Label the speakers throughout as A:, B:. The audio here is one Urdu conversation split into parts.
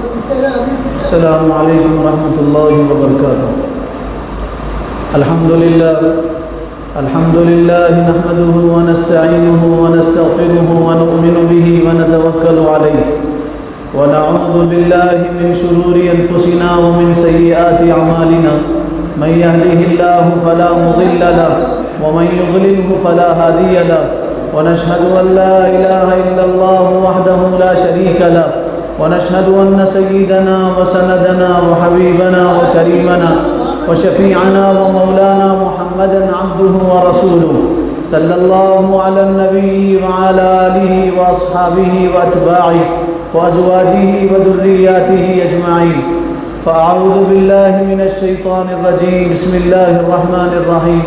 A: السلام علیکم ورحمۃ اللہ وبرکاتہ۔ الحمد للہ نحمده ونستعینه ونستغفره ونؤمن به ونتوکل علیہ ونعوذ باللہ من شرور انفسنا ومن سیئات اعمالنا من يهده الله فلا مضل له ومن يضلله فلا هادي له ونشهد ان لا اله الا الله وحده لا شريك له ونشهد أن سيدنا وسندنا وحبيبنا وكريمنا وشفيعنا ومولانا محمدا عبده ورسوله صلى الله على النبي وعلى آله وأصحابه وأتباعه وأزواجه وذرياته أجمعين فأعوذ بالله من الشيطان الرجيم بسم الله الرحمن الرحيم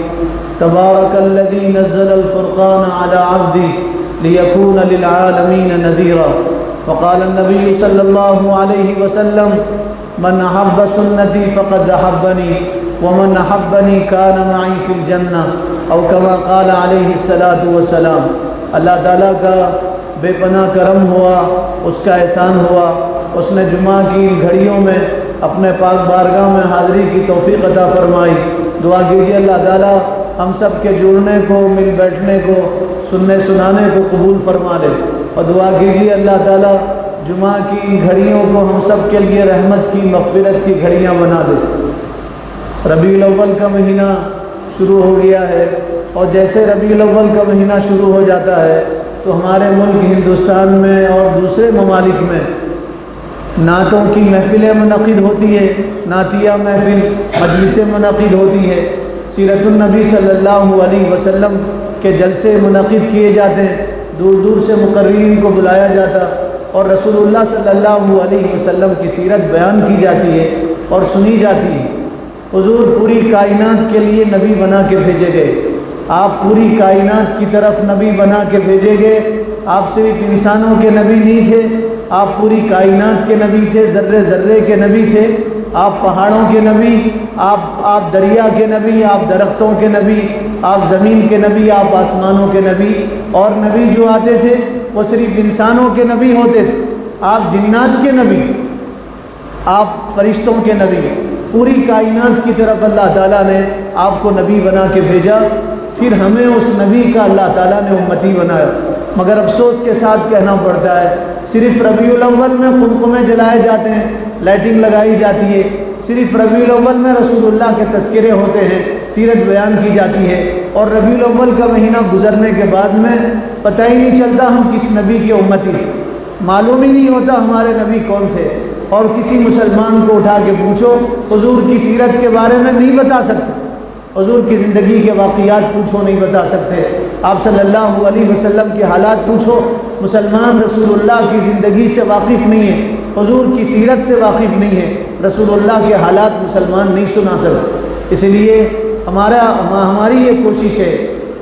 A: تبارك الذي نزل الفرقان على عبده ليكون للعالمين نذيرا وقال النبي صلى الله عليه وسلم من أحب سنتي فقد أحبني ومن أحبني كان معي في الجنة أو كما قال عليه الصلاة والسلام۔ اللہ تعالیٰ کا بے پناہ کرم ہوا، اس کا احسان ہوا، اس نے جمعہ کی گھڑیوں میں اپنے پاک بارگاہ میں حاضری کی توفیق عطا فرمائی۔ دعا کیجیے اللہ تعالیٰ ہم سب کے جڑنے کو، مل بیٹھنے کو، سننے سنانے کو قبول فرما لے، اور دعا کیجیے اللہ تعالیٰ جمعہ کی ان گھڑیوں کو ہم سب کے لیے رحمت کی، مغفرت کی گھڑیاں بنا دے۔ ربیع الاول کا مہینہ شروع ہو گیا ہے، اور جیسے ربیع الاول کا مہینہ شروع ہو جاتا ہے تو ہمارے ملک ہندوستان میں اور دوسرے ممالک میں نعتوں کی محفلیں منعقد ہوتی ہے، نعتیہ محفل، مجلسیں منعقد ہوتی ہے، سیرت النبی صلی اللہ علیہ وسلم کے جلسے منعقد کیے جاتے ہیں، دور دور سے مقررین کو بلایا جاتا اور رسول اللہ صلی اللہ علیہ وسلم کی سیرت بیان کی جاتی ہے اور سنی جاتی ہے۔ حضور پوری کائنات کے لیے نبی بنا کے بھیجے گئے، آپ پوری کائنات کی طرف نبی بنا کے بھیجے گئے۔ آپ صرف انسانوں کے نبی نہیں تھے، آپ پوری کائنات کے نبی تھے، ذرے ذرے کے نبی تھے، آپ پہاڑوں کے نبی، آپ دریا کے نبی، آپ درختوں کے نبی، آپ زمین کے نبی، آپ آسمانوں کے نبی، اور نبی جو آتے تھے وہ صرف انسانوں کے نبی ہوتے تھے، آپ جنات کے نبی، آپ فرشتوں کے نبی، پوری کائنات کی طرف اللہ تعالیٰ نے آپ کو نبی بنا کے بھیجا۔ پھر ہمیں اس نبی کا اللہ تعالیٰ نے امتی بنایا، مگر افسوس کے ساتھ کہنا پڑتا ہے صرف ربیع الاول میں قمقمے جلائے جاتے ہیں، لائٹنگ لگائی جاتی ہے، صرف ربیع الاول میں رسول اللہ کے تذکرے ہوتے ہیں، سیرت بیان کی جاتی ہے، اور ربیع الاول کا مہینہ گزرنے کے بعد میں پتہ ہی نہیں چلتا ہم کس نبی کے امتی تھے، معلوم ہی نہیں ہوتا ہمارے نبی کون تھے۔ اور کسی مسلمان کو اٹھا کے پوچھو حضور کی سیرت کے بارے میں نہیں بتا سکتے، حضور کی زندگی کے واقعات پوچھو نہیں بتا سکتے، آپ صلی اللہ علیہ وسلم کے حالات پوچھو، مسلمان رسول اللہ کی زندگی سے واقف نہیں ہے، حضور کی سیرت سے واقف نہیں ہے، رسول اللہ کے حالات مسلمان نہیں سنا سکتے۔ اس لیے ہماری یہ کوشش ہے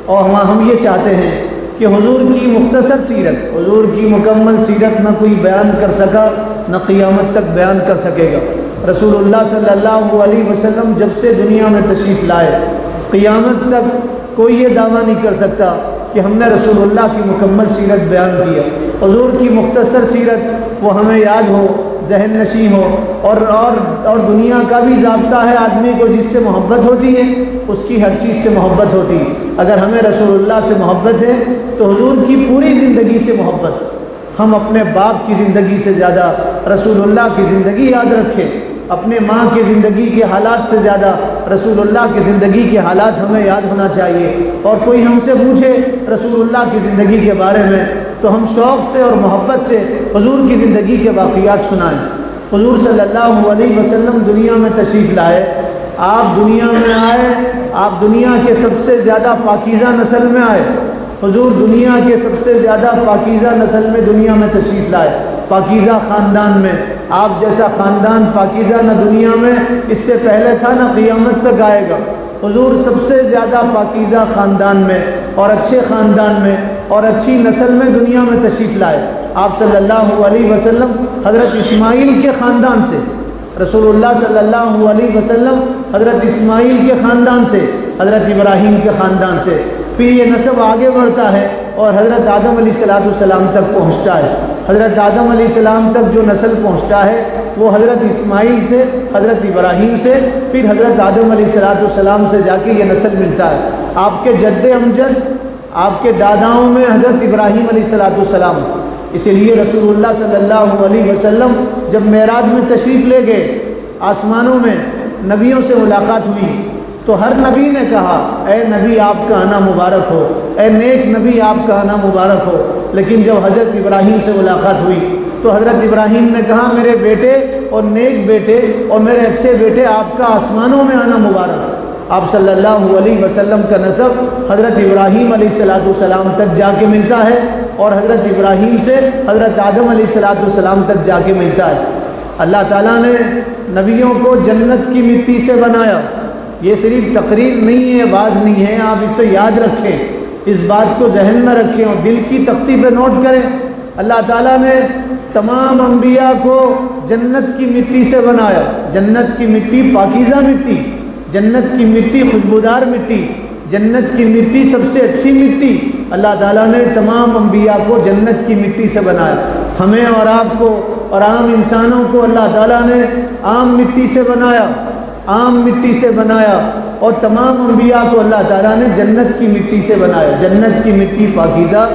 A: اور ہم یہ چاہتے ہیں کہ حضور کی مختصر سیرت، حضور کی مکمل سیرت نہ کوئی بیان کر سکا، نہ قیامت تک بیان کر سکے گا۔ رسول اللہ صلی اللہ علیہ وسلم جب سے دنیا میں تشریف لائے، قیامت تک کوئی یہ دعویٰ نہیں کر سکتا کہ ہم نے رسول اللہ کی مکمل سیرت بیان کیا۔ حضور کی مختصر سیرت وہ ہمیں یاد ہو، ذہن نشیں ہو، اور دنیا کا بھی ضابطہ ہے آدمی کو جس سے محبت ہوتی ہے اس کی ہر چیز سے محبت ہوتی ہے۔ اگر ہمیں رسول اللہ سے محبت ہے تو حضور کی پوری زندگی سے محبت ہو۔ ہم اپنے باپ کی زندگی سے زیادہ رسول اللہ کی زندگی یاد رکھیں، اپنے ماں کی زندگی کے حالات سے زیادہ رسول اللہ کی زندگی کے حالات ہمیں یاد ہونا چاہیے۔ اور کوئی ہم سے پوچھے رسول اللہ کی زندگی کے بارے میں تو ہم شوق سے اور محبت سے حضور کی زندگی کے واقعات سنائیں۔ حضور صلی اللہ علیہ وسلم دنیا میں تشریف لائے، آپ دنیا میں آئے، آپ دنیا کے سب سے زیادہ پاکیزہ نسل میں آئے، حضور دنیا کے سب سے زیادہ پاکیزہ نسل میں دنیا میں تشریف لائے، پاکیزہ خاندان میں۔ آپ جیسا خاندان پاکیزہ نہ دنیا میں اس سے پہلے تھا نہ قیامت تک آئے گا۔ حضور سب سے زیادہ پاکیزہ خاندان میں اور اچھے خاندان میں اور اچھی نسل میں دنیا میں تشریف لائے۔ آپ صلی اللہ علیہ وسلم حضرت اسماعیل کے خاندان سے، رسول اللہ صلی اللہ علیہ وسلم حضرت اسماعیل کے خاندان سے، حضرت ابراہیم کے خاندان سے، پھر یہ نسب آگے بڑھتا ہے اور حضرت آدم علیہ السلام تک پہنچتا ہے۔ حضرت آدم علیہ السلام تک جو نسل پہنچتا ہے وہ حضرت اسماعیل سے، حضرت ابراہیم سے، پھر حضرت آدم علیہ السلام سے جا کے یہ نسل ملتا ہے۔ آپ کے جد امجد، آپ کے داداؤں میں حضرت ابراہیم علیہ السلام، اسی لیے رسول اللہ صلی اللہ علیہ وسلم جب معراج میں تشریف لے گئے، آسمانوں میں نبیوں سے ملاقات ہوئی تو ہر نبی نے کہا اے نبی آپ کا آنا مبارک ہو، اے نیک نبی آپ کا آنا مبارک ہو۔ لیکن جب حضرت ابراہیم سے ملاقات ہوئی تو حضرت ابراہیم نے کہا میرے بیٹے اور نیک بیٹے اور میرے اچھے بیٹے آپ کا آسمانوں میں آنا مبارک۔ آپ صلی اللہ علیہ وسلم کا نسب حضرت ابراہیم علیہ السلام تک جا کے ملتا ہے اور حضرت ابراہیم سے حضرت آدم علیہ السلام تک جا کے ملتا ہے۔ اللہ تعالیٰ نے نبیوں کو جنت کی مٹی سے بنایا۔ یہ صرف تقریر نہیں ہے، باز نہیں ہے، آپ اسے یاد رکھیں، اس بات کو ذہن میں رکھیں اور دل کی تختی پہ نوٹ کریں۔ اللہ تعالیٰ نے تمام انبیاء کو جنت کی مٹی سے بنایا۔ جنت کی مٹی پاکیزہ مٹی، جنت کی مٹی خوشبودار مٹی، جنت کی مٹی سب سے اچھی مٹی۔ اللہ تعالیٰ نے تمام انبیاء کو جنت کی مٹی سے بنایا۔ ہمیں اور آپ کو اور عام انسانوں کو اللہ تعالیٰ نے عام مٹی سے بنایا، عام مٹی سے بنایا، اور تمام انبیاء کو اللہ تعالیٰ نے جنت کی مٹی سے بنایا۔ جنت کی مٹی پاکیزہ،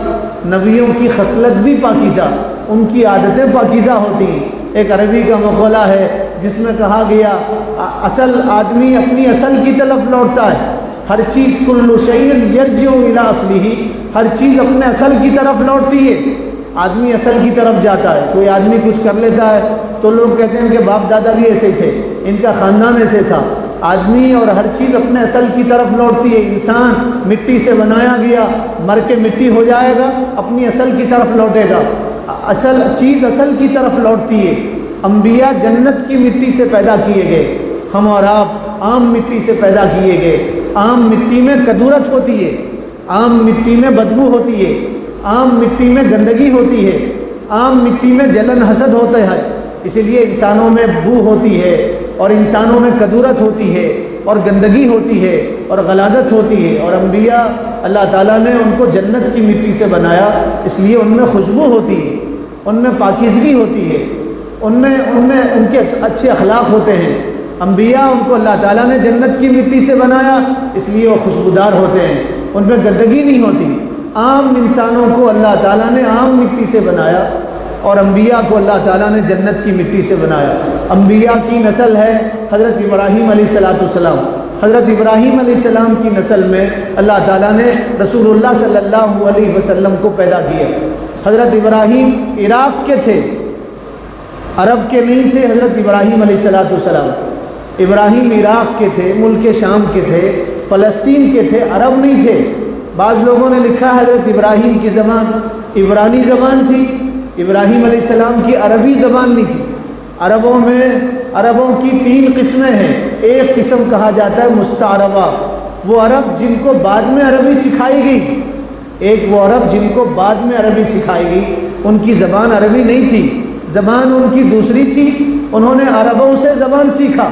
A: نبیوں کی خصلت بھی پاکیزہ، ان کی عادتیں پاکیزہ ہوتی ہیں۔ ایک عربی کا مقولہ ہے جس میں کہا گیا اصل آدمی اپنی اصل کی طرف لوٹتا ہے، ہر چیز کل شیء یرجع الی اصلہ، ہر چیز اپنے اصل کی طرف لوٹتی ہے۔ آدمی اصل کی طرف جاتا ہے، کوئی آدمی کچھ کر لیتا ہے تو لوگ کہتے ہیں کہ باپ دادا بھی ایسے تھے، ان کا خاندان ایسے تھا۔ آدمی اور ہر چیز اپنے اصل کی طرف لوٹتی ہے۔ انسان مٹی سے بنایا گیا، مر کے مٹی ہو جائے گا، اپنی اصل کی طرف لوٹے گا۔ اصل چیز اصل کی طرف لوٹتی ہے۔ انبیاء جنت کی مٹی سے پیدا کیے گئے، ہم اور آپ عام مٹی سے پیدا کیے گئے۔ عام مٹی میں کدورت ہوتی ہے، عام مٹی میں بدبو ہوتی ہے، عام مٹی میں گندگی ہوتی ہے، عام مٹی میں جلن حسد ہوتا ہے۔ اسی لیے انسانوں میں بو ہوتی ہے اور انسانوں میں کدورت ہوتی ہے اور گندگی ہوتی ہے اور غلاظت ہوتی ہے، اور انبیاء اللہ تعالیٰ نے ان کو جنت کی مٹی سے بنایا، اس لیے ان میں خوشبو ہوتی ہے، ان میں پاکیزگی ہوتی ہے، ان میں ان کے اچھے اخلاق ہوتے ہیں۔ انبیاء ان کو اللہ تعالیٰ نے جنت کی مٹی سے بنایا، اس لیے وہ خوشبودار ہوتے ہیں، ان میں گندگی نہیں ہوتی۔ عام انسانوں کو اللہ تعالیٰ نے عام مٹی سے بنایا اور انبیاء کو اللہ تعالیٰ نے جنت کی مٹی سے بنایا۔ انبیاء کی نسل ہے حضرت ابراہیم علیہ السلام۔ حضرت ابراہیم علیہ السلام کی نسل میں اللہ تعالیٰ نے رسول اللہ صلی اللہ علیہ وسلم کو پیدا کیا۔ حضرت ابراہیم عراق کے تھے، عرب کے نہیں تھے۔ حضرت ابراہیم علیہ السلام ابراہیم عراق کے تھے، ملک شام کے تھے، فلسطین کے تھے، عرب نہیں تھے۔ بعض لوگوں نے لکھا حضرت ابراہیم کی زبان عبرانی زبان تھی، ابراہیم علیہ السلام کی عربی زبان نہیں تھی۔ عربوں کی 3 قسمیں ہیں۔ ایک قسم کہا جاتا ہے مستعربہ، وہ عرب جن کو بعد میں عربی سکھائی گئی۔ ایک وہ عرب جن کو بعد میں عربی سکھائی گئی، ان کی زبان عربی نہیں تھی، زبان ان کی دوسری تھی، انہوں نے عربوں سے زبان سیکھا،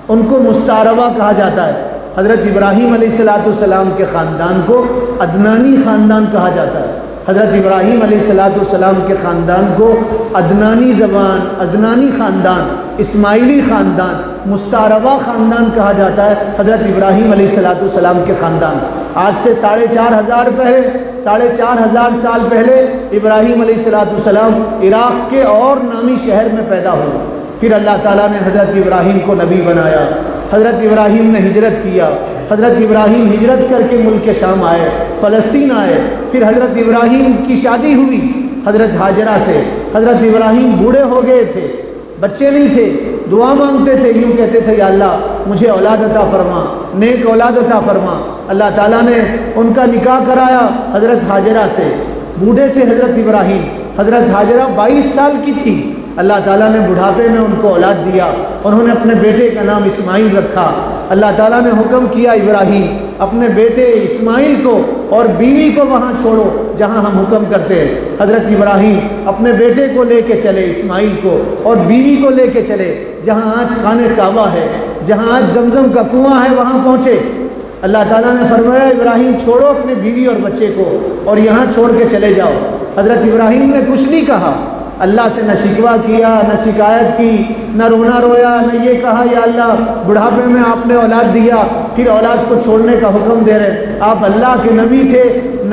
A: ان کو مستعربہ کہا جاتا ہے۔ حضرت ابراہیم علیہ السلام کے خاندان کو عدنانی خاندان کہا جاتا ہے۔ حضرت ابراہیم علیہ السلام کے خاندان کو عدنانی زبان، عدنانی خاندان، اسماعیلی خاندان، مستعربہ خاندان کہا جاتا ہے۔ حضرت ابراہیم علیہ السلام کے خاندان آج سے 4,500 سال پہلے ابراہیم علیہ السلام عراق کے اور نامی شہر میں پیدا ہوئے۔ پھر اللہ تعالیٰ نے حضرت ابراہیم کو نبی بنایا۔ حضرت ابراہیم نے ہجرت کیا، حضرت ابراہیم ہجرت کر کے ملک شام آئے، فلسطین آئے۔ پھر حضرت ابراہیم کی شادی ہوئی حضرت ہاجرہ سے۔ حضرت ابراہیم بوڑھے ہو گئے تھے، بچے نہیں تھے، دعا مانگتے تھے، یوں کہتے تھے یا اللہ مجھے اولاد عطا فرما، نیک اولاد عطا فرما۔ اللہ تعالیٰ نے ان کا نکاح کرایا حضرت ہاجرہ سے۔ بوڑھے تھے حضرت ابراہیم، حضرت ہاجرہ 22 سال کی تھی۔ اللہ تعالیٰ نے بڑھاپے میں ان کو اولاد دیا، انہوں نے اپنے بیٹے کا نام اسماعیل رکھا۔ اللہ تعالیٰ نے حکم کیا ابراہیم اپنے بیٹے اسماعیل کو اور بیوی کو وہاں چھوڑو جہاں ہم حکم کرتے ہیں۔ حضرت ابراہیم اپنے بیٹے کو لے کے چلے اسماعیل کو اور بیوی کو لے کے چلے جہاں آج خانہ کعبہ ہے، جہاں آج زمزم کا کنواں ہے، وہاں پہنچے۔ اللہ تعالیٰ نے فرمایا ابراہیم چھوڑو اپنے بیوی اور بچے کو اور یہاں چھوڑ کے چلے جاؤ۔ حضرت ابراہیم نے کچھ نہیں کہا، اللہ سے نہ شکوہ کیا، نہ شکایت کی، نہ رونا رویا، نہ یہ کہا یا اللہ بڑھاپے میں آپ نے اولاد دیا پھر اولاد کو چھوڑنے کا حکم دے رہے۔ آپ اللہ کے نبی تھے،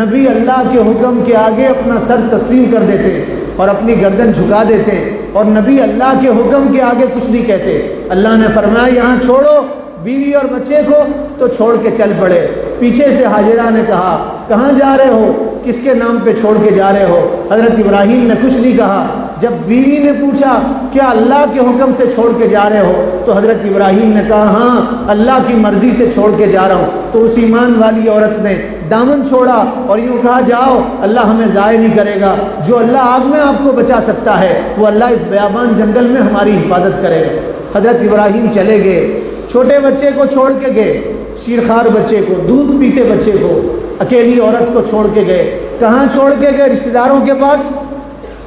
A: نبی اللہ کے حکم کے آگے اپنا سر تسلیم کر دیتے اور اپنی گردن جھکا دیتے، اور نبی اللہ کے حکم کے آگے کچھ نہیں کہتے۔ اللہ نے فرمایا یہاں چھوڑو بیوی اور بچے کو، تو چھوڑ کے چل پڑے۔ پیچھے سے ہاجرہ نے کہا کہاں جا رہے ہو، کس کے نام پہ چھوڑ کے جا رہے ہو؟ حضرت ابراہیم نے کچھ نہیں کہا۔ جب بیوی نے پوچھا کیا اللہ کے حکم سے چھوڑ کے جا رہے ہو، تو حضرت ابراہیم نے کہا ہاں اللہ کی مرضی سے چھوڑ کے جا رہا ہوں۔ تو اس ایمان والی عورت نے دامن چھوڑا اور یوں کہا جاؤ اللہ ہمیں ضائع نہیں کرے گا، جو اللہ آگ میں آپ کو بچا سکتا ہے وہ اللہ اس بیابان جنگل میں ہماری حفاظت کرے گا۔ حضرت ابراہیم چلے گئے، چھوٹے بچے کو چھوڑ کے گئے، شیرخوار بچے کو، دودھ پیتے بچے کو، اکیلی عورت کو چھوڑ کے گئے۔ کہاں چھوڑ کے گئے؟ رشتہ داروں کے پاس،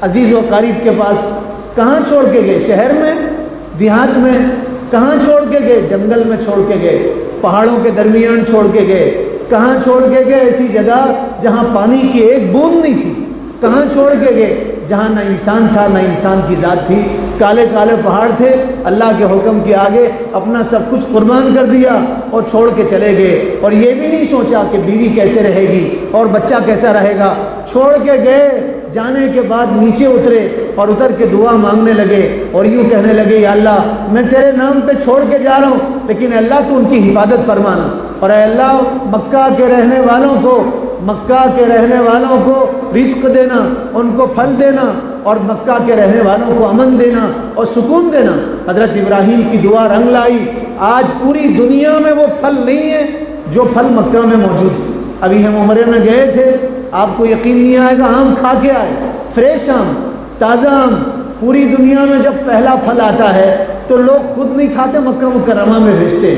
A: عزیز و قریب کے پاس۔ کہاں چھوڑ کے گئے؟ شہر میں، دیہات میں؟ کہاں چھوڑ کے گئے؟ جنگل میں چھوڑ کے گئے، پہاڑوں کے درمیان چھوڑ کے گئے۔ کہاں چھوڑ کے گئے؟ ایسی جگہ جہاں پانی کی ایک بوند نہیں تھی۔ کہاں چھوڑ کے گئے؟ جہاں نہ انسان تھا نہ انسان کی ذات تھی، کالے کالے پہاڑ تھے۔ اللہ کے حکم کے آگے اپنا سب کچھ قربان کر دیا اور چھوڑ کے چلے گئے، اور یہ بھی نہیں سوچا کہ بیوی کیسے رہے گی اور بچہ کیسا رہے گا۔ چھوڑ کے گئے، جانے کے بعد نیچے اترے اور اتر کے دعا مانگنے لگے اور یوں کہنے لگے یا اللہ میں تیرے نام پہ چھوڑ کے جا رہا ہوں، لیکن اللہ تو ان کی حفاظت فرمانا، اور اے اللہ مکہ کے رہنے والوں کو، مکہ کے رہنے والوں کو رزق دینا، ان کو پھل دینا، اور مکہ کے رہنے والوں کو امن دینا اور سکون دینا۔ حضرت ابراہیم کی دعا رنگ لائی۔ آج پوری دنیا میں وہ پھل نہیں ہے جو پھل مکہ میں موجود ہے۔ ابھی ہم عمرے میں گئے تھے، آپ کو یقین نہیں آئے گا، آم کھا کے آئے، فریش آم، تازہ آم۔ پوری دنیا میں جب پہلا پھل آتا ہے تو لوگ خود نہیں کھاتے، مکہ مکرمہ میں بھیجتے،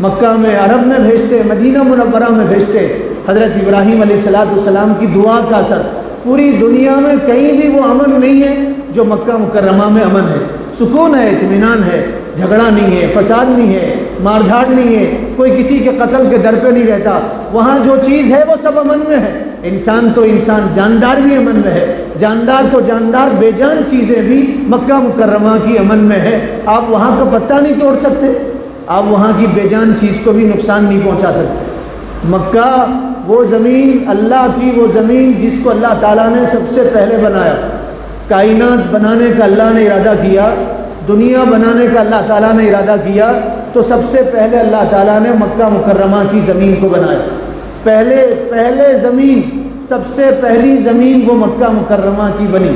A: مکہ میں، عرب میں بھیجتے، مدینہ منورہ میں بھیجتے۔ حضرت ابراہیم علیہ السلام کی دعا کا اثر، پوری دنیا میں کہیں بھی وہ امن نہیں ہے جو مکہ مکرمہ میں امن ہے، سکون ہے، اطمینان ہے، جھگڑا نہیں ہے، فساد نہیں ہے، مار دھاڑ نہیں ہے، کوئی کسی کے قتل کے در پہ نہیں رہتا۔ وہاں جو چیز ہے وہ سب امن میں ہے، انسان تو انسان، جاندار بھی امن میں ہے، جاندار تو جاندار، بے جان چیزیں بھی مکہ مکرمہ کی امن میں ہے۔ آپ وہاں کا پتہ نہیں توڑ سکتے، آپ وہاں کی بے جان چیز کو بھی نقصان نہیں پہنچا سکتے۔ مکہ وہ زمین، اللہ کی وہ زمین جس کو اللہ تعالیٰ نے سب سے پہلے بنایا۔ کائنات بنانے کا اللہ نے ارادہ کیا، دنیا بنانے کا اللہ تعالیٰ نے ارادہ کیا، تو سب سے پہلے اللہ تعالیٰ نے مکہ مکرمہ کی زمین کو بنایا۔ پہلے زمین، سب سے پہلی زمین وہ مکہ مکرمہ کی بنی۔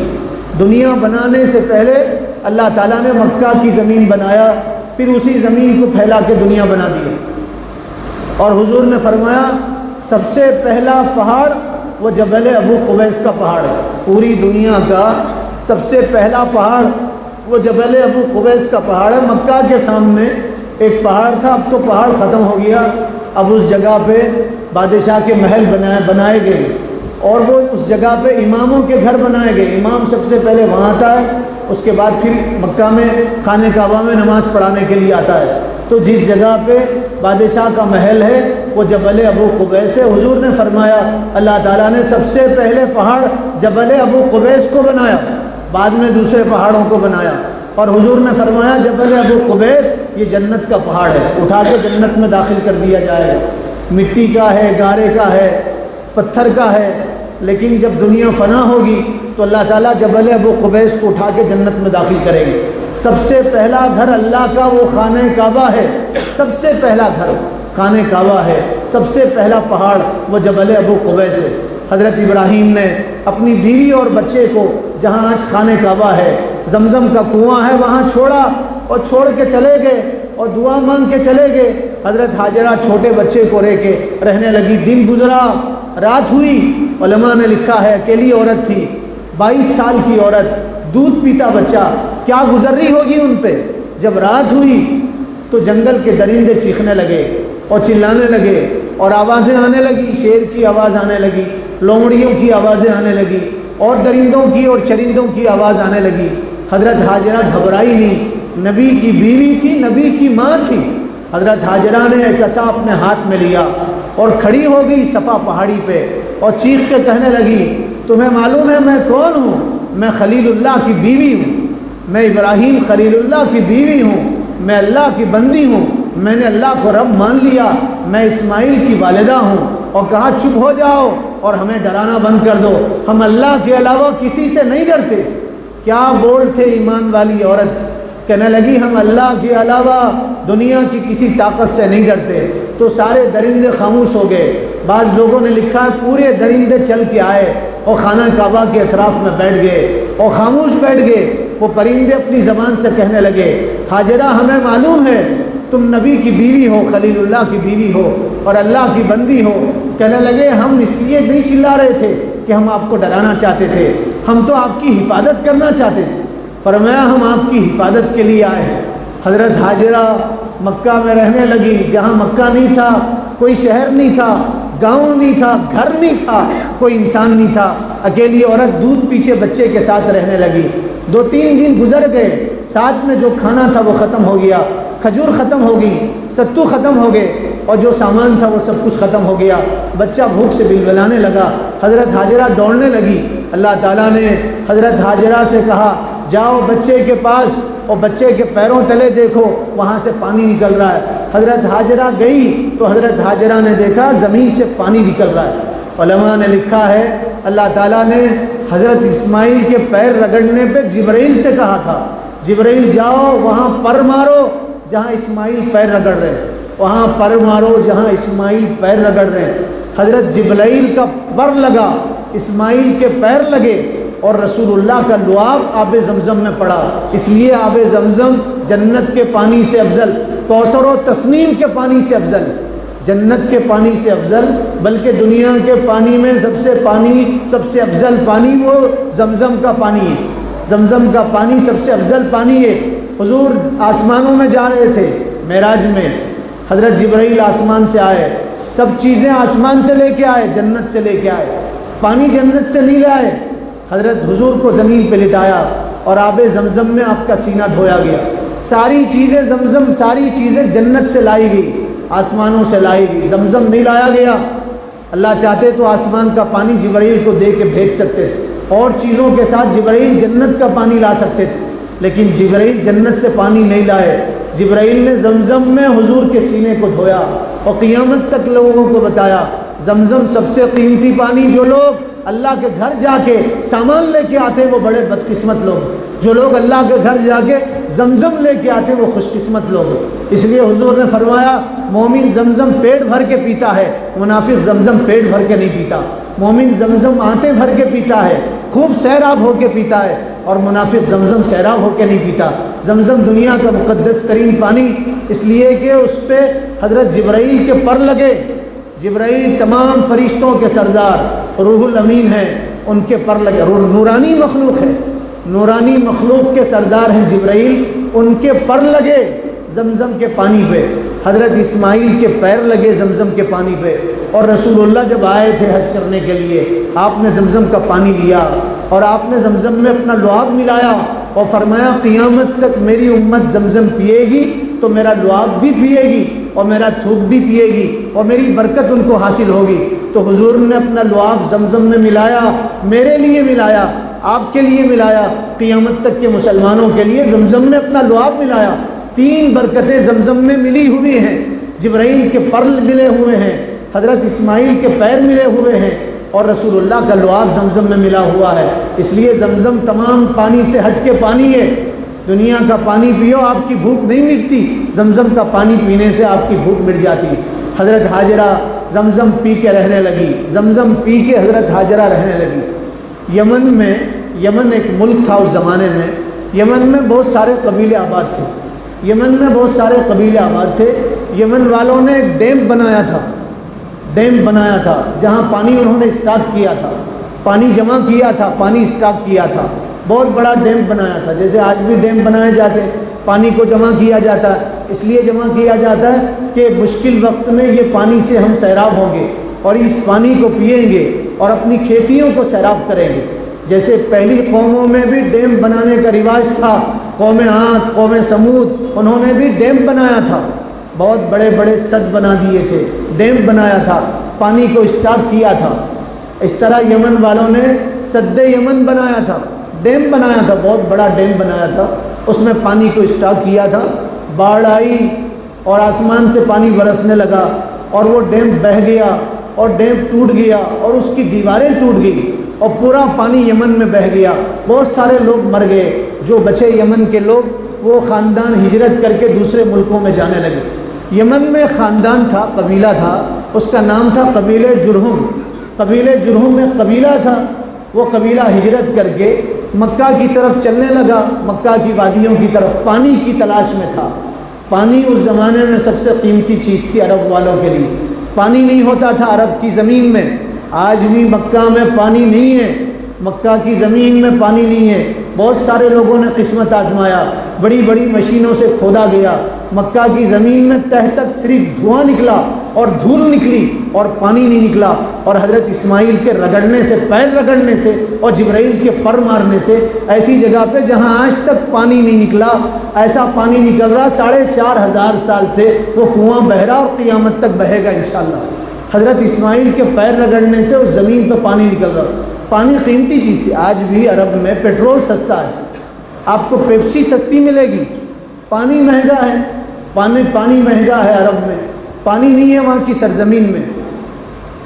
A: دنیا بنانے سے پہلے اللہ تعالیٰ نے مکہ کی زمین بنایا، پھر اسی زمین کو پھیلا کے دنیا بنا دی۔ اور حضور نے فرمایا سب سے پہلا پہاڑ وہ جبل ابو قبیس کا پہاڑ ہے۔ پوری دنیا کا سب سے پہلا پہاڑ وہ جبل ابو قبیس کا پہاڑ ہے۔ مکہ کے سامنے ایک پہاڑ تھا، اب تو پہاڑ ختم ہو گیا، اب اس جگہ پہ بادشاہ کے محل بنائے گئے، اور وہ اس جگہ پہ اماموں کے گھر بنائے گئے۔ امام سب سے پہلے وہاں آتا ہے، اس کے بعد پھر مکہ میں خانہ کعبہ میں نماز پڑھانے کے لیے آتا ہے۔ تو جس جگہ پہ بادشاہ کا محل ہے وہ جبل ابو قبیس ہے۔ حضور نے فرمایا اللہ تعالیٰ نے سب سے پہلے پہاڑ جبل ابو قبیس کو بنایا، بعد میں دوسرے پہاڑوں کو بنایا، اور حضور نے فرمایا جبل ابو قبیس یہ جنت کا پہاڑ ہے، اٹھا کے جنت میں داخل کر دیا جائے گا۔ مٹی کا ہے، گارے کا ہے، پتھر کا ہے، لیکن جب دنیا فنا ہوگی تو اللہ تعالیٰ جبل ابو قبیس کو اٹھا کے جنت میں داخل کریں گے۔ سب سے پہلا گھر اللہ کا وہ خانہ کعبہ ہے، سب سے پہلا گھر خانہ کعبہ ہے، سب سے پہلا پہاڑ وہ جبل ابو قبیس ہے۔ حضرت ابراہیم نے اپنی بیوی اور بچے کو جہاں آج خانہ کعبہ ہے، زمزم کا کنواں ہے، وہاں چھوڑا اور چھوڑ کے چلے گئے اور دعا مانگ کے چلے گئے۔ حضرت ہاجرہ چھوٹے بچے کو لے کے رہنے لگی۔ دن گزرا، رات ہوئی، علماء نے لکھا ہے اکیلی عورت تھی، 22 سال کی عورت، دودھ پیتا بچہ، کیا گزر رہی ہوگی ان پہ۔ جب رات ہوئی تو جنگل کے درندے چیخنے لگے اور چلانے لگے اور آوازیں آنے لگی، شیر کی آواز آنے لگی، لومڑیوں کی آوازیں آنے لگی، اور درندوں کی اور چرندوں کی آواز آنے لگی۔ حضرت ہاجرہ گھبرائی نہیں، نبی کی بیوی تھی، نبی کی ماں تھی۔ حضرت ہاجرہ نے ایک عصا اپنے ہاتھ میں لیا اور کھڑی ہو گئی صفا پہاڑی پہ اور چیخ کے کہنے لگی تمہیں معلوم ہے میں کون ہوں؟ میں خلیل اللہ کی بیوی ہوں، میں ابراہیم خلیل اللہ کی بیوی ہوں، میں اللہ کی بندی ہوں، میں نے اللہ کو رب مان لیا، میں اسماعیل کی والدہ ہوں۔ اور کہا چپ ہو جاؤ اور ہمیں ڈرانا بند کر دو، ہم اللہ کے علاوہ کسی سے نہیں ڈرتے۔ کیا بول تھے ایمان والی عورت، کہنے لگی ہم اللہ کے علاوہ دنیا کی کسی طاقت سے نہیں ڈرتے۔ تو سارے درندے خاموش ہو گئے۔ بعض لوگوں نے لکھا ہے پورے درندے چل کے آئے اور خانہ کعبہ کے اطراف میں بیٹھ گئے اور خاموش بیٹھ گئے۔ وہ پرندے اپنی زبان سے کہنے لگے ہاجرہ ہمیں معلوم ہے تم نبی کی بیوی ہو، خلیل اللہ کی بیوی ہو اور اللہ کی بندی ہو۔ کہنے لگے ہم اس لیے نہیں چلا رہے تھے کہ ہم آپ کو ڈرانا چاہتے تھے، ہم تو آپ کی حفاظت کرنا چاہتے تھے۔ فرمایا ہم آپ کی حفاظت کے لیے آئے ہیں۔ حضرت ہاجرہ مکہ میں رہنے لگی، جہاں مکہ نہیں تھا، کوئی شہر نہیں تھا، گاؤں نہیں تھا، گھر نہیں تھا، کوئی انسان نہیں تھا، اکیلی عورت دودھ پیچھے بچے کے ساتھ رہنے لگی۔ 2-3 دن گزر گئے، ساتھ میں جو کھانا تھا وہ ختم ہو گیا، کھجور ختم ہو گئی، ستو ختم ہو گئے اور جو سامان تھا وہ سب کچھ ختم ہو گیا۔ بچہ بھوک سے بلبلانے لگا، حضرت ہاجرہ دوڑنے لگی۔ اللہ تعالیٰ نے حضرت ہاجرہ سے کہا جاؤ بچے کے پاس اور بچے کے پیروں تلے دیکھو، وہاں سے پانی نکل رہا ہے۔ حضرت ہاجرہ گئی تو حضرت ہاجرہ نے دیکھا زمین سے پانی نکل رہا ہے۔ علماء نے لکھا ہے اللہ تعالیٰ نے حضرت اسماعیل کے پیر رگڑنے پہ جبرائیل سے کہا تھا جبرائیل جاؤ وہاں پر مارو جہاں اسماعیل پیر رگڑ رہے ہیں، وہاں پر مارو جہاں اسماعیل پیر رگڑ رہے ہیں۔ حضرت جبرائیل کا پر لگا، اسماعیل کے پیر لگے اور رسول اللہ کا لعاب آب زمزم میں پڑا۔ اس لیے آب زمزم جنت کے پانی سے افضل، کوثر و تسنیم کے پانی سے افضل، جنت کے پانی سے افضل، بلکہ دنیا کے پانی میں سب سے افضل پانی وہ زمزم کا پانی ہے۔ زمزم کا پانی سب سے افضل پانی ہے۔ حضور آسمانوں میں جا رہے تھے معراج میں، حضرت جبرائیل آسمان سے آئے، سب چیزیں آسمان سے لے کے آئے، جنت سے لے کے آئے، پانی جنت سے نہیں لائے۔ حضرت حضور کو زمین پہ لٹایا اور آب زمزم میں آپ کا سینہ دھویا گیا۔ ساری چیزیں زمزم، ساری چیزیں جنت سے لائی گئی، آسمانوں سے لائی گئی، زمزم نہیں لایا گیا۔ اللہ چاہتے تو آسمان کا پانی جبرائیل کو دے کے بھیج سکتے تھے، اور چیزوں کے ساتھ جبرائیل جنت کا پانی لا سکتے تھے، لیکن جبرائیل جنت سے پانی نہیں لائے۔ جبرائیل نے زمزم میں حضور کے سینے کو دھویا اور قیامت تک لوگوں کو بتایا زمزم سب سے قیمتی پانی۔ جو لوگ اللہ کے گھر جا کے سامان لے کے آتے وہ بڑے بدقسمت لوگ، جو لوگ اللہ کے گھر جا کے زمزم لے کے آتے وہ خوش قسمت لوگ۔ اس لیے حضور نے فرمایا مومن زمزم پیٹ بھر کے پیتا ہے، منافق زمزم پیٹ بھر کے نہیں پیتا۔ مومن زمزم آنتیں بھر کے پیتا ہے، خوب سیراب ہو کے پیتا ہے، اور منافق زمزم سیراب ہو کے نہیں پیتا۔ زمزم دنیا کا مقدس ترین پانی، اس لیے کہ اس پہ حضرت جبرائیل کے پر لگے۔ جبرائیل تمام فرشتوں کے سردار، روح الامین ہیں، ان کے پر لگے، نورانی مخلوق ہے، نورانی مخلوق کے سردار ہیں جبرائیل، ان کے پر لگے زمزم کے پانی پہ۔ حضرت اسماعیل کے پیر لگے زمزم کے پانی پہ، اور رسول اللہ جب آئے تھے حج کرنے کے لیے آپ نے زمزم کا پانی لیا اور آپ نے زمزم میں اپنا لعاب ملایا اور فرمایا قیامت تک میری امت زمزم پیے گی تو میرا لعاب بھی پیے گی اور میرا تھوک بھی پیے گی اور میری برکت ان کو حاصل ہوگی۔ تو حضور نے اپنا لعاب زمزم میں ملایا، میرے لیے ملایا، آپ کے لیے ملایا، قیامت تک کے مسلمانوں کے لیے زمزم میں اپنا لعاب ملایا۔ 3 برکتیں زمزم میں ملی ہوئی ہیں، جبرائیل کے پر ملے ہوئے ہیں، حضرت اسماعیل کے پیر ملے ہوئے ہیں، اور رسول اللہ کا لعاب زمزم میں ملا ہوا ہے۔ اس لیے زمزم تمام پانی سے ہٹ کے پانی ہے۔ دنیا کا پانی پیو آپ کی بھوک نہیں مٹتی، زمزم کا پانی پینے سے آپ کی بھوک مٹ جاتی۔ حضرت ہاجرہ زمزم پی کے رہنے لگی، زمزم پی کے حضرت ہاجرہ رہنے لگی۔ یمن ایک ملک تھا اس زمانے میں، یمن میں بہت سارے قبیلے آباد تھے، یمن میں بہت سارے قبیلے آباد تھے۔ یمن والوں نے ایک ڈیم بنایا تھا جہاں پانی انہوں نے اسٹاک کیا تھا، پانی جمع کیا تھا، پانی اسٹاک کیا تھا، بہت بڑا ڈیم بنایا تھا۔ جیسے آج بھی ڈیم بنائے جاتے، پانی کو جمع کیا جاتا ہے، اس لیے جمع کیا جاتا ہے کہ مشکل وقت میں یہ پانی سے ہم سیراب ہوں گے اور اس پانی کو پئیں گے اور اپنی کھیتیوں کو سیراب کریں گے۔ جیسے پہلی قوموں میں بھی ڈیم بنانے کا رواج تھا، قوم عاد، قوم سمود، انہوں نے بھی ڈیم بنایا تھا، بہت بڑے بڑے سد بنا دیے تھے، ڈیم بنایا تھا، پانی کو اسٹاک کیا تھا۔ اس طرح یمن والوں نے سد یمن بنایا تھا، ڈیم بنایا تھا، بہت بڑا ڈیم بنایا تھا، اس میں پانی کو اسٹاک کیا تھا، باڑھ آئی اور آسمان سے پانی برسنے لگا اور وہ ڈیم بہہ گیا اور ڈیم ٹوٹ گیا اور اس کی دیواریں ٹوٹ گئی اور پورا پانی یمن میں بہہ گیا، بہت سارے لوگ مر گئے، جو بچے یمن کے لوگ وہ خاندان ہجرت کر کے دوسرے ملکوں میں جانے لگے۔ یمن میں خاندان تھا، قبیلہ تھا، اس کا نام تھا قبیلہ جرہم، قبیلہ جرہم میں قبیلہ تھا، وہ قبیلہ ہجرت کر کے مکہ کی طرف چلنے لگا، مکہ کی وادیوں کی طرف، پانی کی تلاش میں تھا۔ پانی اس زمانے میں سب سے قیمتی چیز تھی عرب والوں کے لیے، پانی نہیں ہوتا تھا عرب کی زمین میں، آج بھی مکہ میں پانی نہیں ہے، مکہ کی زمین میں پانی نہیں ہے، بہت سارے لوگوں نے قسمت آزمایا، بڑی بڑی مشینوں سے کھودا گیا، مکہ کی زمین میں تہ تک صرف دھواں نکلا اور دھول نکلی اور پانی نہیں نکلا، اور حضرت اسماعیل کے رگڑنے سے، پیر رگڑنے سے اور جبرائیل کے پر مارنے سے ایسی جگہ پہ جہاں آج تک پانی نہیں نکلا، ایسا پانی نکل رہا 4500 سال سے، وہ کنواں بہہ رہا اور قیامت تک بہے گا انشاءاللہ۔ حضرت اسماعیل کے پیر رگڑنے سے اس زمین پہ پانی نکل رہا۔ پانی قیمتی چیز تھی، آج بھی عرب میں پیٹرول سستا ہے، آپ کو پیپسی سستی ملے گی، پانی مہنگا ہے، پانی مہنگا ہے عرب میں، پانی نہیں ہے وہاں کی سرزمین میں۔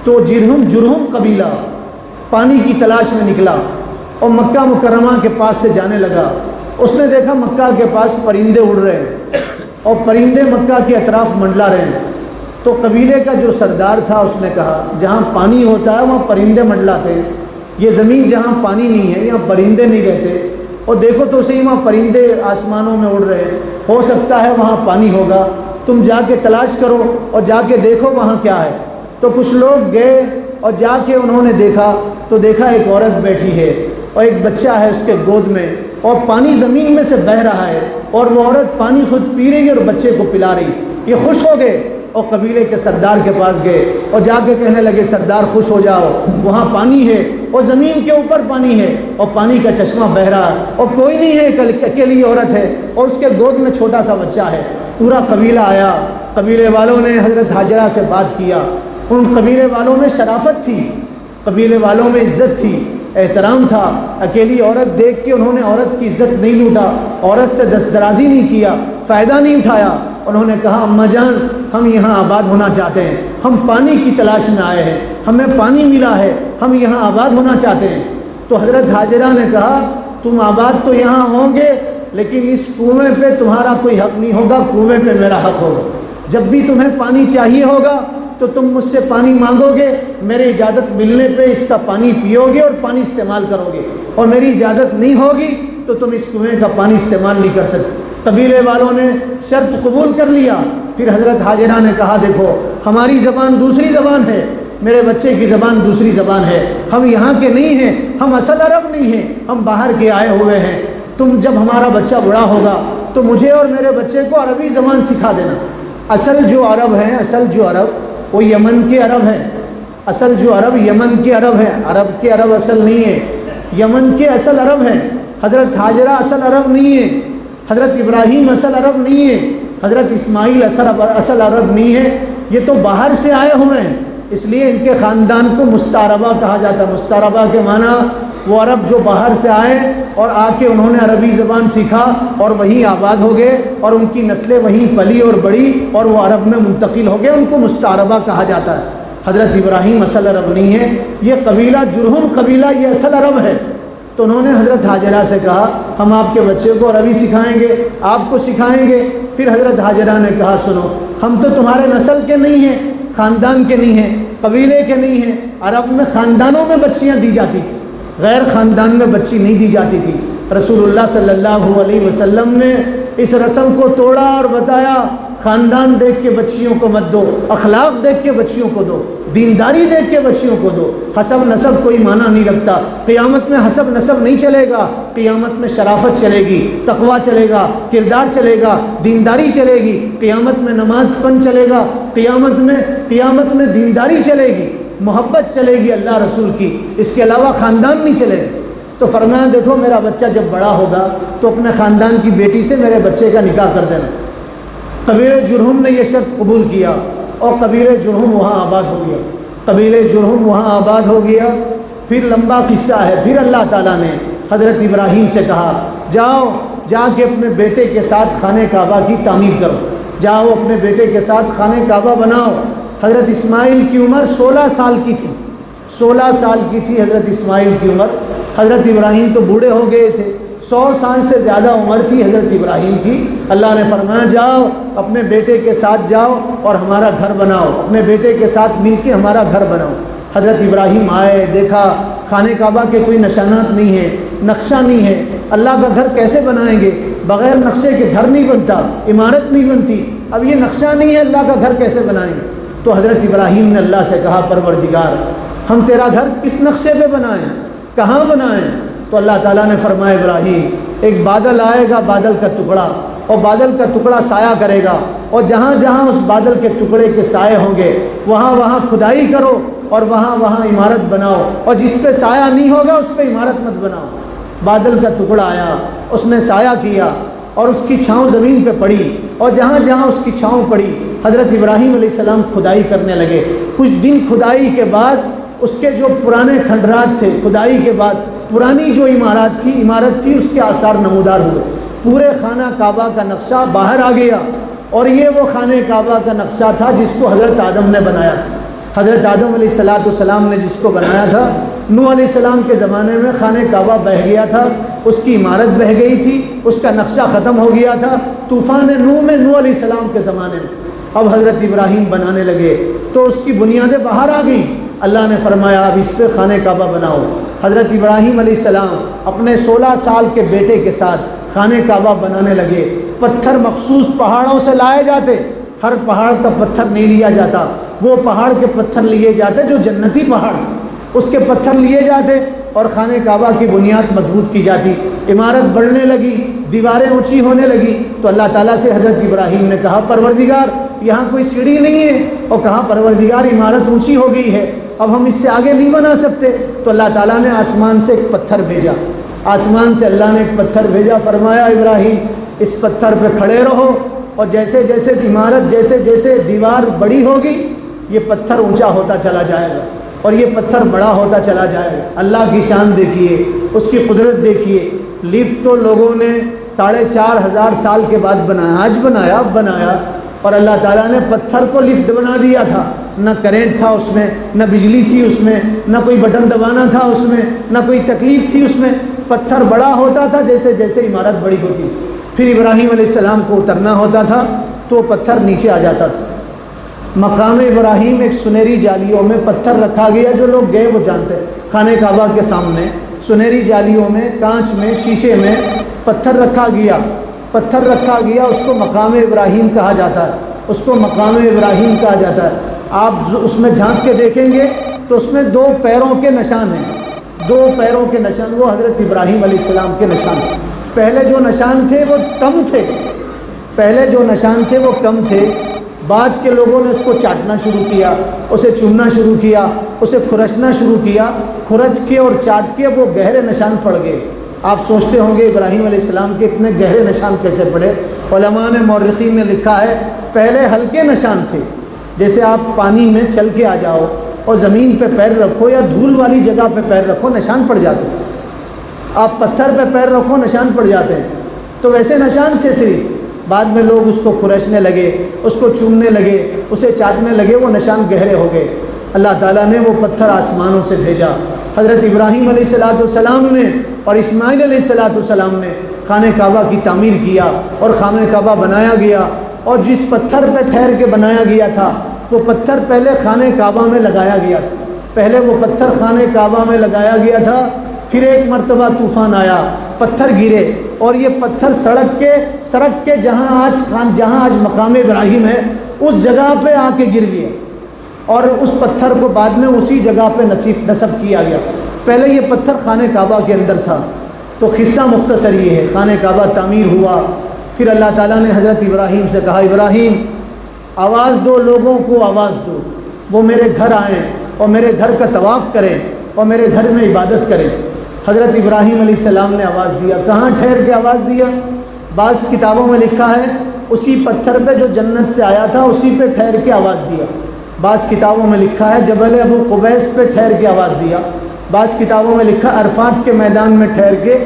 A: تو جرہم قبیلہ پانی کی تلاش میں نکلا اور مکہ مکرمہ کے پاس سے جانے لگا، اس نے دیکھا مکہ کے پاس پرندے اڑ رہے ہیں اور پرندے مکہ کے اطراف منڈلا رہے ہیں، تو قبیلے کا جو سردار تھا اس نے کہا جہاں پانی ہوتا ہے وہاں پرندے منڈلاتے ہیں، یہ زمین جہاں پانی نہیں ہے یہاں پرندے نہیں رہتے، اور دیکھو تو صحیح وہاں پرندے آسمانوں میں اڑ رہے ہیں، ہو سکتا ہے وہاں پانی ہوگا، تم جا کے تلاش کرو اور جا کے دیکھو وہاں کیا ہے۔ تو کچھ لوگ گئے اور جا کے انہوں نے دیکھا تو دیکھا ایک عورت بیٹھی ہے اور ایک بچہ ہے اس کے گود میں، اور پانی زمین میں سے بہہ رہا ہے اور وہ عورت پانی خود پی رہی ہے اور بچے کو پلا رہی، یہ خوش ہو گئے اور قبیلے کے سردار کے پاس گئے اور جا کے کہنے لگے سردار خوش ہو جاؤ، وہاں پانی ہے اور زمین کے اوپر پانی ہے اور پانی کا چشمہ بہہ رہا ہے اور کوئی نہیں ہے، اکیلی عورت ہے اور اس کے گود میں چھوٹا سا بچہ ہے۔ پورا قبیلہ آیا، قبیلے والوں نے حضرت ہاجرہ سے بات کیا، ان قبیلے والوں میں شرافت تھی، قبیلے والوں میں عزت تھی، احترام تھا، اکیلی عورت دیکھ کے انہوں نے عورت کی عزت نہیں لوٹا، عورت سے دست درازی نہیں کیا، فائدہ نہیں اٹھایا، انہوں نے کہا اماں جان ہم یہاں آباد ہونا چاہتے ہیں، ہم پانی کی تلاش میں آئے ہیں، ہمیں پانی ملا ہے، ہم یہاں آباد ہونا چاہتے ہیں۔ تو حضرت ہاجرہ نے کہا تم آباد تو یہاں ہوں گے لیکن اس کنویں پہ تمہارا کوئی حق نہیں ہوگا، کنویں پہ میرا حق ہوگا، جب بھی تمہیں پانی چاہیے ہوگا تو تم مجھ سے پانی مانگو گے، میری اجازت ملنے پہ اس کا پانی پیو گے اور پانی استعمال کرو گے، اور میری اجازت نہیں ہوگی تو تم اس کنویں کا پانی استعمال نہیں کر سکتے۔ قبیلے والوں نے شرط قبول کر لیا۔ پھر حضرت ہاجرہ نے کہا دیکھو ہماری زبان دوسری زبان ہے، میرے بچے کی زبان دوسری زبان ہے، ہم یہاں کے نہیں ہیں، ہم اصل عرب نہیں ہیں، ہم باہر کے آئے ہوئے ہیں، تم جب ہمارا بچہ بڑا ہوگا تو مجھے اور میرے بچے کو عربی زبان سکھا دینا۔ اصل جو عرب ہیں، اصل جو عرب وہ یمن کے عرب ہیں، اصل جو عرب یمن کے عرب ہیں، عرب کے عرب اصل نہیں ہے، یمن کے اصل عرب ہیں۔ حضرت ہاجرہ اصل عرب نہیں ہے، حضرت ابراہیم اصل عرب نہیں ہے، حضرت اسماعیل اصل عرب نہیں ہے، یہ تو باہر سے آئے ہوئے ہیں، اس لیے ان کے خاندان کو مستعربہ کہا جاتا ہے۔ مستعربہ کے معنی وہ عرب جو باہر سے آئے اور آ کے انہوں نے عربی زبان سیکھا اور وہیں آباد ہو گئے اور ان کی نسلیں وہیں پلی اور بڑی اور وہ عرب میں منتقل ہو گئے، ان کو مستعربہ کہا جاتا ہے۔ حضرت ابراہیم اصل عرب نہیں ہے، یہ قبیلہ جرہم قبیلہ یہ اصل عرب ہے۔ تو انہوں نے حضرت ہاجرہ سے کہا ہم آپ کے بچے کو عربی سکھائیں گے، آپ کو سکھائیں گے۔ پھر حضرت ہاجرہ نے کہا سنو ہم تو تمہارے نسل کے نہیں ہیں، خاندان کے نہیں ہیں، قبیلے کے نہیں ہیں، عرب میں خاندانوں میں بچیاں دی جاتی تھیں، غیر خاندان میں بچی نہیں دی جاتی تھی۔ رسول اللہ صلی اللہ علیہ وسلم نے اس رسم کو توڑا اور بتایا خاندان دیکھ کے بچیوں کو مت دو، اخلاق دیکھ کے بچیوں کو دو، دینداری دیکھ کے بچیوں کو دو، حسب نسب کوئی معنی نہیں رکھتا، قیامت میں حسب نسب نہیں چلے گا، قیامت میں شرافت چلے گی، تقویٰ چلے گا، کردار چلے گا، دینداری چلے گی، قیامت میں نماز پن چلے گا، قیامت میں دینداری چلے گی، محبت چلے گی اللہ رسول کی، اس کے علاوہ خاندان نہیں چلے گا۔ تو فرمایا دیکھو میرا بچہ جب بڑا ہوگا تو اپنے خاندان کی بیٹی سے میرے بچے کا نکاح کر دینا۔ قبیلہ جرہم نے یہ شرط قبول کیا اور قبیلہ جرہم وہاں آباد ہو گیا، قبیلہ جرہم وہاں آباد ہو گیا۔ پھر لمبا قصہ ہے۔ پھر اللہ تعالیٰ نے حضرت ابراہیم سے کہا جاؤ جا کے اپنے بیٹے کے ساتھ خانہ کعبہ کی تعمیر کرو، جاؤ اپنے بیٹے کے ساتھ خانہ کعبہ بناؤ۔ حضرت اسماعیل کی عمر 16 سال کی تھی، 16 سال کی تھی حضرت اسماعیل کی عمر۔ حضرت ابراہیم تو بوڑھے ہو گئے تھے، 100 سال سے زیادہ عمر تھی حضرت ابراہیم کی۔ اللہ نے فرمایا جاؤ اپنے بیٹے کے ساتھ جاؤ اور ہمارا گھر بناؤ، اپنے بیٹے کے ساتھ مل کے ہمارا گھر بناؤ۔ حضرت ابراہیم آئے، دیکھا خانہ کعبہ کے کوئی نشانات نہیں ہیں، نقشہ نہیں ہے، اللہ کا گھر کیسے بنائیں گے؟ بغیر نقشے کے گھر نہیں بنتا، عمارت نہیں بنتی، اب یہ نقشہ نہیں ہے، اللہ کا گھر کیسے بنائیں گے؟ تو حضرت ابراہیم نے اللہ سے کہا پروردگار ہم تیرا گھر کس نقشے پہ بنائیں، کہاں بنائیں؟ تو اللہ تعالیٰ نے فرمایا ابراہیم ایک بادل آئے گا، بادل کا ٹکڑا، اور بادل کا ٹکڑا سایہ کرے گا، اور جہاں جہاں اس بادل کے ٹکڑے کے سائے ہوں گے وہاں وہاں کھدائی کرو اور وہاں وہاں عمارت بناؤ، اور جس پہ سایہ نہیں ہوگا اس پہ عمارت مت بناؤ۔ بادل کا ٹکڑا آیا، اس نے سایہ کیا اور اس کی چھاؤں زمین پہ پڑی، اور جہاں جہاں اس کی چھاؤں پڑی حضرت ابراہیم علیہ السلام کھدائی کرنے لگے۔ کچھ دن کھدائی کے بعد اس کے جو پرانے کھنڈرات تھے، کھدائی کے بعد پرانی جو عمارت تھی اس کے آثار نمودار ہوئے، پورے خانہ کعبہ کا نقشہ باہر آ گیا، اور یہ وہ خانہ کعبہ کا نقشہ تھا جس کو حضرت آدم نے بنایا تھا۔ حضرت آدم علیہ السلام نے جس کو بنایا تھا، نوح علیہ السلام کے زمانے میں خانہ کعبہ بہہ گیا تھا، اس کی عمارت بہہ گئی تھی، اس کا نقشہ ختم ہو گیا تھا طوفان نوح میں، نوح علیہ السلام کے زمانے میں۔ اب حضرت ابراہیم بنانے لگے تو اس کی بنیادیں باہر آ گئی، اللہ نے فرمایا اب اس پہ خانہ کعبہ بناؤ۔ حضرت ابراہیم علیہ السلام اپنے 16 سال کے بیٹے کے ساتھ خانہ کعبہ بنانے لگے۔ پتھر مخصوص پہاڑوں سے لائے جاتے، ہر پہاڑ کا پتھر نہیں لیا جاتا، وہ پہاڑ کے پتھر لیے جاتے جو جنتی پہاڑ تھے، اس کے پتھر لیے جاتے اور خانہ کعبہ کی بنیاد مضبوط کی جاتی۔ عمارت بڑھنے لگی، دیواریں اونچی ہونے لگی، تو اللہ تعالیٰ سے حضرت ابراہیم نے کہا پروردگار یہاں کوئی سیڑھی نہیں ہے، اور کہا پروردگار عمارت اونچی ہو گئی ہے، اب ہم اس سے آگے نہیں بنا سکتے۔ تو اللہ تعالیٰ نے آسمان سے ایک پتھر بھیجا، آسمان سے اللہ نے ایک پتھر بھیجا، فرمایا ابراہیم اس پتھر پہ کھڑے رہو، اور جیسے جیسے عمارت جیسے جیسے دیوار بڑی ہوگی یہ پتھر اونچا ہوتا چلا جائے گا، اور یہ پتھر بڑا ہوتا چلا جائے گا۔ اللہ کی شان دیکھیے، اس کی قدرت دیکھیے۔ لفٹ تو لوگوں نے 4500 سال کے بعد بنایا، آج بنایا، اب بنایا، اور اللہ تعالیٰ نے پتھر کو لفٹ بنا دیا تھا۔ نہ کرنٹ تھا اس میں، نہ بجلی تھی اس میں، نہ کوئی بٹن دبانا تھا اس میں، نہ کوئی تکلیف تھی اس میں، پتھر بڑا ہوتا تھا جیسے جیسے عمارت بڑی ہوتی تھی۔ پھر ابراہیم علیہ السلام کو اترنا ہوتا تھا تو پتھر نیچے آ جاتا تھا۔ مقام ابراہیم ایک سنہری جالیوں میں پتھر رکھا گیا، جو لوگ گئے وہ جانتے ہیں، خانہ کعبہ کے سامنے سنہری جالیوں میں، کانچ میں، شیشے میں پتھر رکھا گیا، پتھر رکھا گیا، اس کو مقام ابراہیم کہا جاتا ہے، اس کو مقام ابراہیم کہا جاتا ہے۔ آپ اس میں جھانک کے دیکھیں گے تو اس میں 2 پیروں کے نشان ہیں، 2 پیروں کے نشان، وہ حضرت ابراہیم علیہ السلام کے نشان ہیں۔ پہلے جو نشان تھے وہ کم تھے، پہلے جو نشان تھے وہ کم تھے، بعد کے لوگوں نے اس کو چاٹنا شروع کیا، اسے چومنا شروع کیا، اسے کھرچنا شروع کیا، کھرچ کے اور چاٹ کے وہ گہرے نشان پڑ گئے۔ آپ سوچتے ہوں گے ابراہیم علیہ السلام کے اتنے گہرے نشان کیسے پڑے؟ علماء نے، مورخین نے لکھا ہے پہلے ہلکے نشان تھے، جیسے آپ پانی میں چل کے آ جاؤ اور زمین پہ پیر رکھو یا دھول والی جگہ پہ پیر رکھو نشان پڑ جاتے ہیں، آپ پتھر پہ پیر رکھو نشان پڑ جاتے ہیں، تو ویسے نشان تھے صرف۔ بعد میں لوگ اس کو کھرچنے لگے، اس کو چومنے لگے، اسے چاٹنے لگے، وہ نشان گہرے ہو گئے۔ اللہ تعالیٰ نے وہ پتھر آسمانوں سے بھیجا، حضرت ابراہیم علیہ السلام نے اور اسماعیل علیہ السلام نے خانہ کعبہ کی تعمیر کیا اور خانہ کعبہ بنایا گیا، اور جس پتھر پہ ٹھہر کے بنایا گیا تھا وہ پتھر پہلے خانہ کعبہ میں لگایا گیا تھا، پہلے وہ پتھر خانہ کعبہ میں لگایا گیا تھا، پھر ایک مرتبہ طوفان آیا، پتھر گرے، اور یہ پتھر سڑک کے جہاں آج مقام ابراہیم ہے اس جگہ پہ آ کے گر گیا، اور اس پتھر کو بعد میں اسی جگہ پہ نصب کیا گیا۔ پہلے یہ پتھر خانہ کعبہ کے اندر تھا۔ تو قصہ مختصر یہ ہے، خانہ کعبہ تعمیر ہوا، پھر اللہ تعالیٰ نے حضرت ابراہیم سے کہا ابراہیم آواز دو، لوگوں کو آواز دو، وہ میرے گھر آئیں اور میرے گھر کا طواف کریں اور میرے گھر میں عبادت کریں۔ حضرت ابراہیم علیہ السلام نے آواز دیا، کہاں ٹھہر کے آواز دیا؟ بعض کتابوں میں لکھا ہے اسی پتھر پہ جو جنت سے آیا تھا اسی پہ ٹھہر کے آواز دیا، بعض کتابوں میں لکھا ہے جبل ابو قبیس پہ ٹھہر کے آواز دیا، بعض کتابوں میں لکھا عرفات کے میدان میں ٹھہر کے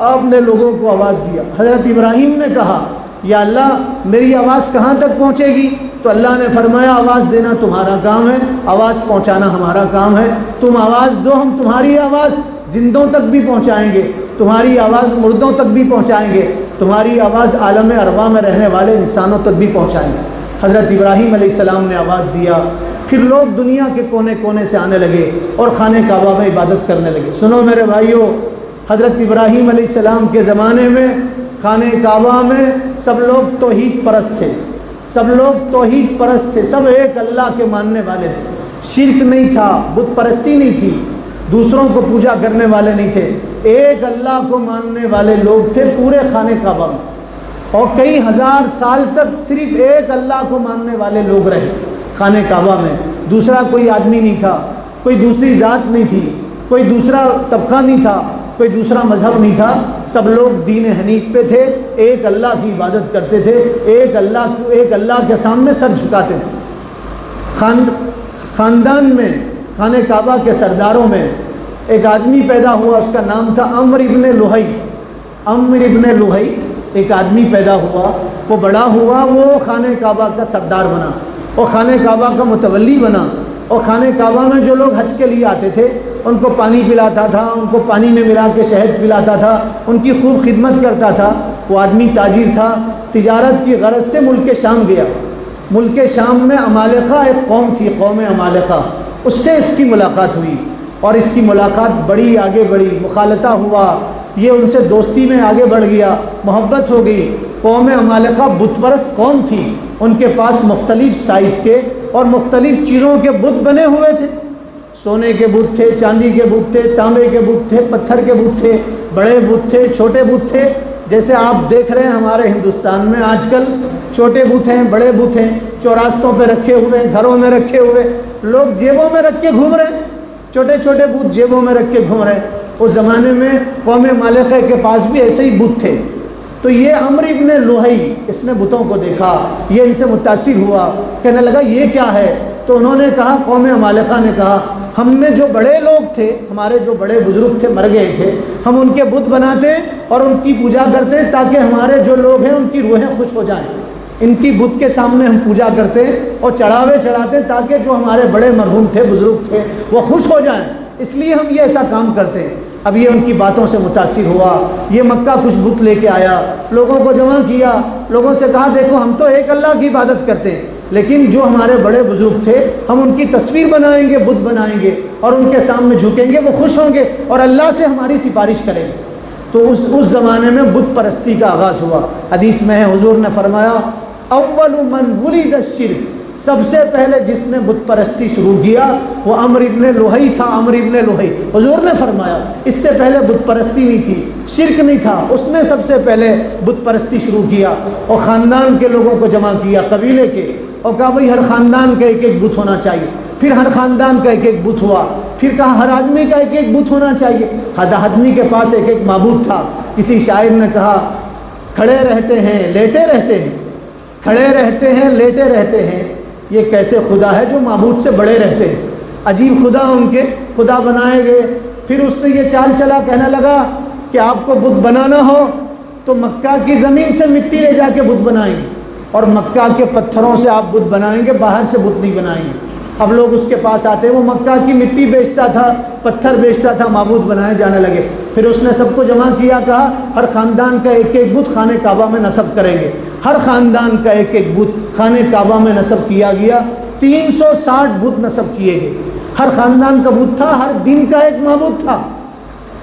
A: آپ نے لوگوں کو آواز دیا۔ حضرت ابراہیم نے کہا یا اللہ میری آواز کہاں تک پہنچے گی؟ تو اللہ نے فرمایا آواز دینا تمہارا کام ہے، آواز پہنچانا ہمارا کام ہے۔ تم آواز دو، ہم تمہاری آواز زندوں تک بھی پہنچائیں گے، تمہاری آواز مردوں تک بھی پہنچائیں گے، تمہاری آواز عالم ارواح میں رہنے والے انسانوں تک بھی پہنچائیں گے۔ حضرت ابراہیم علیہ السلام نے آواز دیا، پھر لوگ دنیا کے کونے کونے سے آنے لگے اور خانہ کعبہ میں عبادت کرنے لگے۔ سنو میرے بھائیوں، حضرت ابراہیم علیہ السلام کے زمانے میں خانہ کعبہ میں سب لوگ توحید پرست تھے، سب لوگ توحید پرست تھے، سب ایک اللہ کے ماننے والے تھے، شرک نہیں تھا، بت پرستی نہیں تھی، دوسروں کو پوجا کرنے والے نہیں تھے، ایک اللہ کو ماننے والے لوگ تھے پورے خانہ کعبہ میں، اور کئی ہزار سال تک صرف ایک اللہ کو ماننے والے لوگ رہے خانہ کعبہ میں۔ دوسرا کوئی آدمی نہیں تھا، کوئی دوسری ذات نہیں تھی، کوئی دوسرا طبقہ نہیں تھا، کوئی دوسرا مذہب نہیں تھا، سب لوگ دین حنیف پہ تھے، ایک اللہ کی عبادت کرتے تھے، ایک اللہ کے سامنے سر جھکاتے تھے۔ خاندان میں خانہ کعبہ کے سرداروں میں ایک آدمی پیدا ہوا، اس کا نام تھا عمرو ابن لوہی۔ عمرو ابن لوہی ایک آدمی پیدا ہوا، وہ بڑا ہوا، وہ خانہ کعبہ کا سردار بنا، وہ خانہ کعبہ کا متولی بنا، اور خانہ کعبہ میں جو لوگ حج کے لیے آتے تھے ان کو پانی پلاتا تھا، ان کو پانی میں ملا کے شہد پلاتا تھا، ان کی خوب خدمت کرتا تھا۔ وہ آدمی تاجر تھا، تجارت کی غرض سے ملک شام گیا۔ ملک شام میں عمالقہ ایک قوم تھی، قوم عمالقہ، اس سے اس کی ملاقات ہوئی، اور اس کی ملاقات بڑی آگے بڑھی، مخالطہ ہوا، یہ ان سے دوستی میں آگے بڑھ گیا، محبت ہو گئی۔ قوم عمالقہ بت پرست قوم تھی، ان کے پاس مختلف سائز کے اور مختلف چیزوں کے بت بنے ہوئے تھے، سونے کے بت تھے، چاندی کے بت تھے، تانبے کے بت تھے، پتھر کے بت تھے، بڑے بت تھے، چھوٹے بت تھے۔ جیسے آپ دیکھ رہے ہیں ہمارے ہندوستان میں آج کل چھوٹے بت ہیں، بڑے بت ہیں، چوراستوں پہ رکھے ہوئے ہیں، گھروں میں رکھے ہوئے، لوگ جیبوں میں رکھ کے گھوم رہے ہیں، چھوٹے چھوٹے بت جیبوں میں رکھ کے گھوم رہے ہیں۔ اس زمانے میں قوم مالکہ کے پاس بھی ایسے ہی بت تھے۔ تو یہ عمرو ابن لوہی، اس نے بتوں کو دیکھا، یہ ان سے متاثر ہوا، کہنے لگا یہ کیا ہے؟ تو انہوں نے کہا، قوم مالکہ نے کہا ہم میں جو بڑے لوگ تھے، ہمارے جو بڑے بزرگ تھے مر گئے تھے، ہم ان کے بت بناتے اور ان کی پوجا کرتے تاکہ ہمارے جو لوگ ہیں ان کی روحیں خوش ہو جائیں، ان کی بت کے سامنے ہم پوجا کرتے اور چڑھاوے چڑھاتے تاکہ جو ہمارے بڑے مرحوم تھے، بزرگ تھے، وہ خوش ہو جائیں، اس لیے ہم یہ ایسا کام کرتے ہیں۔ اب یہ ان کی باتوں سے متاثر ہوا، یہ مکہ کچھ بت لے کے آیا، لوگوں کو جمع کیا، لوگوں سے کہا دیکھو ہم تو ایک اللہ کی عبادت کرتے ہیں، لیکن جو ہمارے بڑے بزرگ تھے ہم ان کی تصویر بنائیں گے، بت بنائیں گے، اور ان کے سامنے جھکیں گے، وہ خوش ہوں گے اور اللہ سے ہماری سفارش کریں گے۔ تو اس زمانے میں بت پرستی کا آغاز ہوا۔ حدیث میں ہے حضور نے فرمایا اول من ولد الشرک، سب سے پہلے جس نے بت پرستی شروع کیا وہ عمرو ابن لوہی تھا، عمرو ابن لوہی۔ حضور نے فرمایا اس سے پہلے بت پرستی نہیں تھی، شرک نہیں تھا، اس نے سب سے پہلے بت پرستی شروع کیا، اور خاندان کے لوگوں کو جمع کیا، قبیلے کے، اور کہا بھائی ہر خاندان کا ایک ایک بت ہونا چاہیے۔ پھر ہر خاندان کا ایک ایک بت ہوا، پھر کہا ہر آدمی کا ایک ایک بت ہونا چاہیے، ہر آدمی کے پاس ایک ایک معبود تھا۔ کسی شاعر نے کہا کھڑے رہتے ہیں لیٹے رہتے ہیں، کھڑے رہتے ہیں لیٹے رہتے ہیں، یہ کیسے خدا ہے جو معبود سے بڑے رہتے ہیں؟ عجیب خدا ان کے خدا بنائے گئے۔ پھر اس نے یہ چال چلا، کہنے لگا کہ آپ کو بت بنانا ہو تو مکہ کی زمین سے مٹی لے جا کے بت بنائیں گے، اور مکہ کے پتھروں سے آپ بت بنائیں گے، باہر سے بت نہیں بنائیں گے۔ اب لوگ اس کے پاس آتے، وہ مکہ کی مٹی بیچتا تھا، پتھر بیچتا تھا، معبود بنائے جانے لگے۔ پھر اس نے سب کو جمع کیا، کہا ہر خاندان کا ایک ایک بت خانہ کعبہ میں نصب کریں گے۔ ہر خاندان کا ایک ایک بت خانہ کعبہ میں نصب کیا گیا، 360 بت نصب کیے گئے۔ ہر خاندان کا بت تھا، ہر دن کا ایک معبود تھا،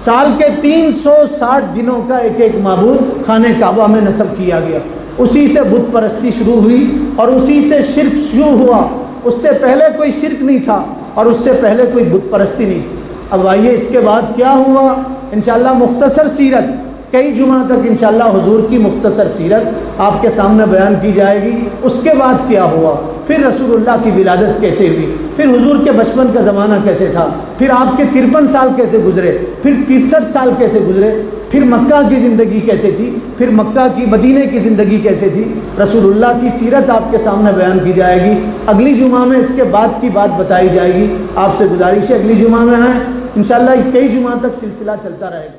A: سال کے 360 دنوں کا ایک ایک معبود خانہ کعبہ میں نصب کیا گیا۔ اسی سے بت پرستی شروع ہوئی اور اسی سے شرک شروع ہوا۔ اس سے پہلے کوئی شرک نہیں تھا اور اس سے پہلے کوئی بت پرستی نہیں تھی۔ اب آئیے اس کے بعد کیا ہوا، انشاءاللہ مختصر سیرت، کئی جمعہ تک انشاءاللہ حضور کی مختصر سیرت آپ کے سامنے بیان کی جائے گی۔ اس کے بعد کیا ہوا، پھر رسول اللہ کی ولادت کیسے ہوئی، پھر حضور کے بچپن کا زمانہ کیسے تھا، پھر آپ کے 53 سال کیسے گزرے، پھر 63 سال کیسے گزرے، پھر مکہ کی زندگی کیسے تھی، پھر مکہ کی مدینے کی زندگی کیسے تھی، رسول اللہ کی سیرت آپ کے سامنے بیان کی جائے گی۔ اگلی جمعہ میں اس کے بعد کی بات بتائی جائے گی۔ آپ سے گزارش ہے اگلی جمعہ میں آئیں، انشاءاللہ کئی جمعہ تک سلسلہ چلتا رہے گا.